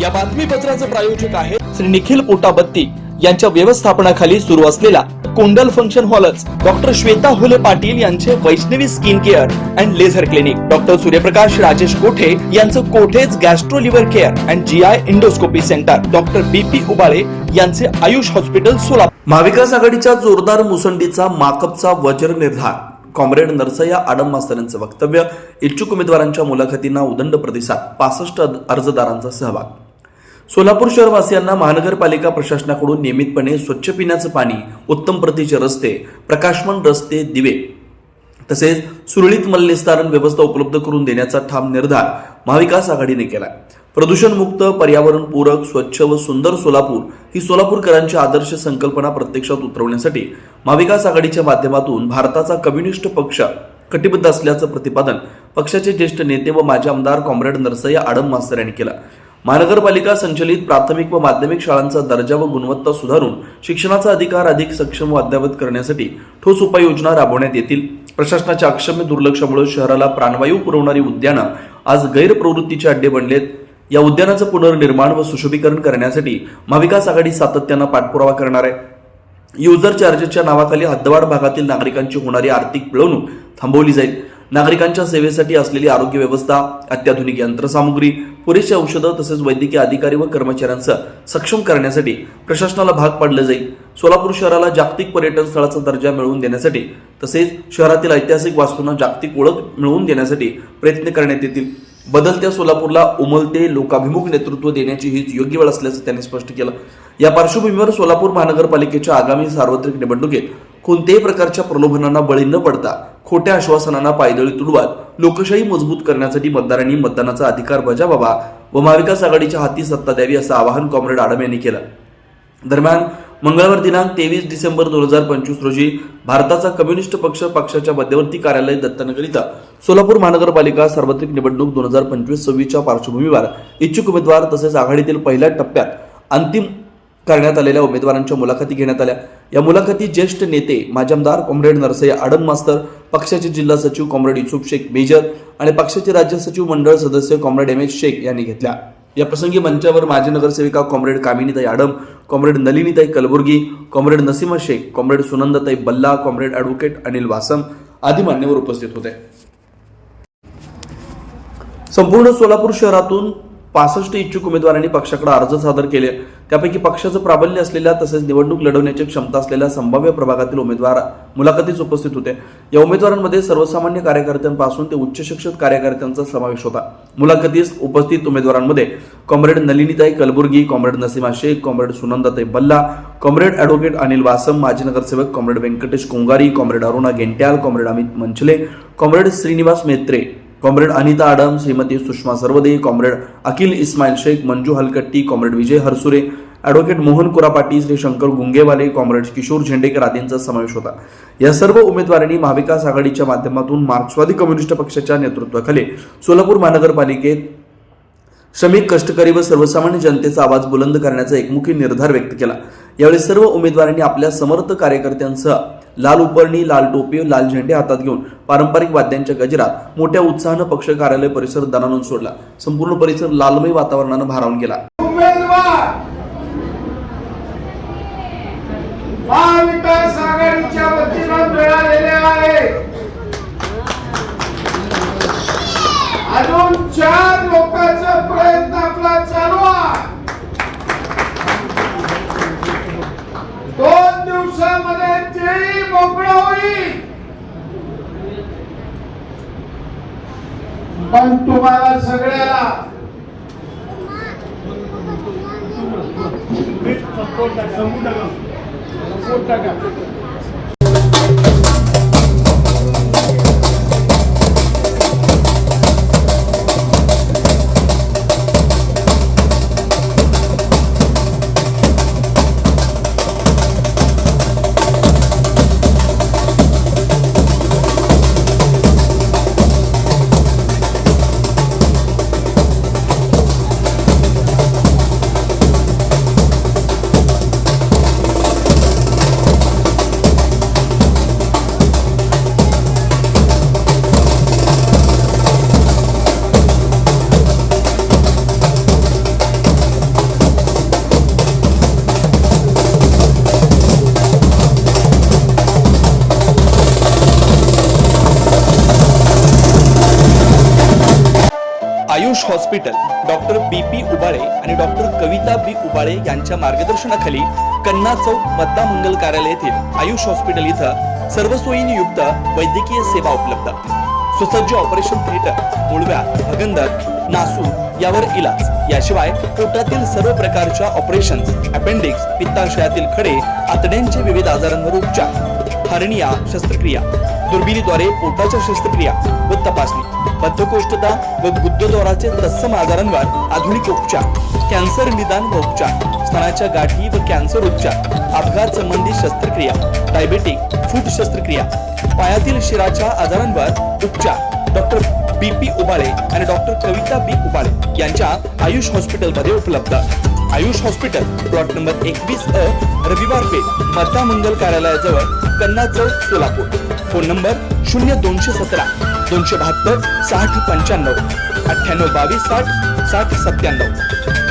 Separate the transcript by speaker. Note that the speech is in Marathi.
Speaker 1: या बातमीपत्राचे प्रायोजक आहे श्री निखिल पोटाबत्ती यांच्या व्यवस्थापनाखाली सुरू असलेला कोंडल फंक्शन हॉलच, डॉक्टर श्वेता हुले पाटील यांचे Vaishnavi skin care and laser clinic, doctor Suryaprakash Rajesh Kothe यांचं कोठेज gastro liver care and GI endoscopy centre, doctor BP Ubale यांचे आयुष हॉस्पिटल सोलापूर. महाविकास आघाडीच्या जोरदार मुसंडीचा माकपचा वज्र निर्धार. कॉम्रेड नरसय्या आडम मास्तर यांचं वक्तव्य. इच्छुक उमेदवारांच्या मुलाखतींना उदंड प्रतिसाद. 65 अर्जदारांचा सहभाग. सोलापूर शहरवासियांना महानगरपालिका प्रशासनाकडून नियमितपणे स्वच्छ पिण्याचं पाणी, उत्तम प्रतीचे रस्ते, प्रकाशमान रस्ते, दिवे तसेच सुरळीत मलनिस्तारण व्यवस्था उपलब्ध करून देण्याचा ठाम निर्धार महाविकास आघाडीने केला. प्रदूषणमुक्त, पर्यावरणपूरक, स्वच्छ व सुंदर सोलापूर ही सोलापूरकरांची आदर्श संकल्पना प्रत्यक्षात उतरवण्यासाठी महाविकास आघाडीच्या माध्यमातून भारताचा कम्युनिस्ट पक्ष कटिबद्ध असल्याचं प्रतिपादन पक्षाचे ज्येष्ठ नेते व माजी आमदार कॉम्रेड नरसय्या आडम मास्तर यांनी केलं. महानगरपालिका संचलित प्राथमिक व माध्यमिक शाळांचा दर्जा व गुणवत्ता सुधारून शिक्षणाचा अधिकार अधिक सक्षम व अद्ययावत करण्यासाठी ठोस उपाययोजना राबवण्यात येतील. प्रशासनाच्या अक्षम्य दुर्लक्षामुळे शहराला प्राणवायू पुरवणारी उद्यानं आज गैरप्रवृत्तीचे अड्डे बनलेत. या उद्यानाचं पुनर्निर्माण व सुशोभीकरण करण्यासाठी महाविकास आघाडी सातत्यानं पाठपुरावा करणार आहे. युजर चार्जेसच्या नावाखाली हद्दवाढ भागातील नागरिकांची होणारी आर्थिक पिळवणूक थांबवली जाईल. नागरिकांच्या सेवेसाठी असलेली आरोग्य व्यवस्था, अत्याधुनिक यंत्रसामुग्री, पुरेशी औषधं तसेच वैद्यकीय अधिकारी व कर्मचाऱ्यांचं सक्षम करण्यासाठी प्रशासनाला भाग पाडलं जाईल. सोलापूर शहराला जागतिक पर्यटन स्थळाचा दर्जा मिळवून देण्यासाठी तसेच शहरातील ऐतिहासिक वास्तूंना जागतिक ओळख मिळवून देण्यासाठी प्रयत्न करण्यात येतील. बदलत्या सोलापूरला उमलते लोकाभिमुख नेतृत्व देण्याची हीच योग्य वेळ असल्याचं त्यांनी स्पष्ट केलं. या पार्श्वभूमीवर सोलापूर महानगरपालिकेच्या आगामी सार्वत्रिक निवडणुकीत कोणत्याही प्रकारच्या प्रलोभनांना बळी न पडता खोट्या आश्वासनांना पायदळी तुडवत लोकशाही मजबूत करण्यासाठी मतदारांनी मतदानाचा अधिकार बजावावा व महाविकास आघाडीच्या हाती सत्ता द्यावी असं आवाहन कॉम्रेड आडम यांनी केलं. दरम्यान मंगळवार दिनांक 23 डिसेंबर 2025 रोजी भारताचा कम्युनिस्ट पक्ष पक्षाच्या मध्यवर्ती कार्यालय दत्तनगर इथं सोलापूर महानगरपालिका सार्वत्रिक निवडणूक 2025-26च्या पार्श्वभूमीवर इच्छुक उमेदवार तसेच आघाडीतील पहिल्या टप्प्यात अंतिम करण्यात आलेल्या उमेदवारांच्या मुलाखती घेण्यात आल्या. या मुलाखती ज्येष्ठ नेते माजी आमदार कॉम्रेड नरसय्या आडम मास्तर, पक्षाचे जिल्हा सचिव कॉम्रेड युसुफ शेख मेजर आणि पक्षाचे राज्य सचिव मंडळ सदस्य कॉम्रेड MS शेख यांनी घेतल्या. या प्रसंगी मंचावर माजी नगरसेविका कॉम्रेड कामिनीताई आडम, कॉम्रेड नलिनीताई कलबुर्गी, कॉम्रेड नसीमा शेख, कॉम्रेड सुनंदाताई बल्ला, कॉम्रेड ॲडव्होकेट अनिल वासम आदी मान्यवर उपस्थित होते. संपूर्ण सोलापूर शहरातून 65 इच्छुक उमेदवारांनी पक्षाकडे अर्ज सादर केले. त्यापैकी पक्षाचं प्राबल्य असलेल्या तसेच निवडणूक लढवण्याची क्षमता असलेल्या संभाव्य प्रभागातील उमेदवार मुलाखतीस उपस्थित होते. या उमेदवारांमध्ये सर्वसामान्य कार्यकर्त्यांपासून ते उच्च शिक्षित कार्यकर्त्यांचा समावेश होता. मुलाखतीस उपस्थित उमेदवारांमध्ये कॉम्रेड नलिनीताई कलबुर्गी, कॉम्रेड नसीमा शेख, कॉम्रेड सुनंदाताई बल्ला, कॉम्रेड ॲडव्होकेट अनिल वासम, माजी नगरसेवक comrade Venkatesh Kongari, comrade Aruna Gentyal, comrade Amit Manchale, comrade Shrinivas Metre, comrade Anita Adam, Shrimati Sushma Sarvade, comrade Akhil Ismail Shaikh, Manju Halkatti, comrade Vijay Harsure, advocate Mohan Korapati, Shri Shankar Gungewale, comrade Kishor Zendekar आदींचा समावेश होता. या सर्व उमेदवारांनी महाविकास आघाडीच्या माध्यमातून मार्क्सवादी कम्युनिस्ट पक्षाच्या नेतृत्वाखाली सोलापूर महानगरपालिकेत श्रमिक, कष्टकरी व सर्वसामान्य जनतेचा आवाज बुलंद करण्याचा एकमुखी निर्धार व्यक्त केला. यावेळी सर्व उमेदवारांनी आपल्या समर्थ कार्यकर्त्यांसह लाल उपरणी, लाल टोपी, लाल झेंडे हातात घेऊन पारंपरिक वाद्यांच्या गजरात मोठ्या उत्साहानं पक्ष कार्यालय परिसर दणाणून सोडला. संपूर्ण परिसर लालमय वातावरणानं भारावून गेला.
Speaker 2: महाविकास आघाडीच्या वतीनं मिळालेले आहे. अजून 4 लोकांचा प्रयत्न आपला चालू आहे. 2 दिवसामध्ये तेही मोकळं होईल. पण तुम्हाला सगळ्याला
Speaker 1: हॉस्पिटल डॉक्टर BP उबाळे आणि डॉक्टर कविता B उबाळे यांच्या मार्गदर्शनाखाली कन्ना चौक मतदार मंगल कार्यालय येथील आयुष हॉस्पिटल इथं सर्व सोयींनी युक्त वैद्यकीय सेवा उपलब्ध. सुसज्ज ऑपरेशन थिएटर, मुळव्या, भगंदर, नासू यावर इलाज. याशिवाय पोटातील सर्व प्रकारच्या ऑपरेशन्स, अपेंडिक्स, पित्ताशयातील खडे, आतड्यांचे विविध आजारांवर उपचार, हर्निया शस्त्रक्रिया, दुर्बिणीद्वारे पोटाच्या शस्त्रक्रिया व तपासणी, बद्धकोष्ठता व गुदद्वाराचे तत्सम आजारांवर आधुनिक उपचार, कॅन्सर निदान व उपचार, स्तनाच्या गाठी व कॅन्सर उपचार, अपघात संबंधित शस्त्रक्रिया, डायबेटिक, फूट शस्त्रक्रिया, पायातील शिराच्या आजारांवर उपचार. डॉक्टर BP उबाळे आणि डॉक्टर कविता B उबाळे यांच्या आयुष हॉस्पिटलमध्ये उपलब्ध. Ayush hospital plot number 21A, रविवार पेठ, मतदार मंगल कार्यालयाजवळ, कन्ना चौक, सोलापूर. Phone number 0217 272 60 95 98 22 60 60 97.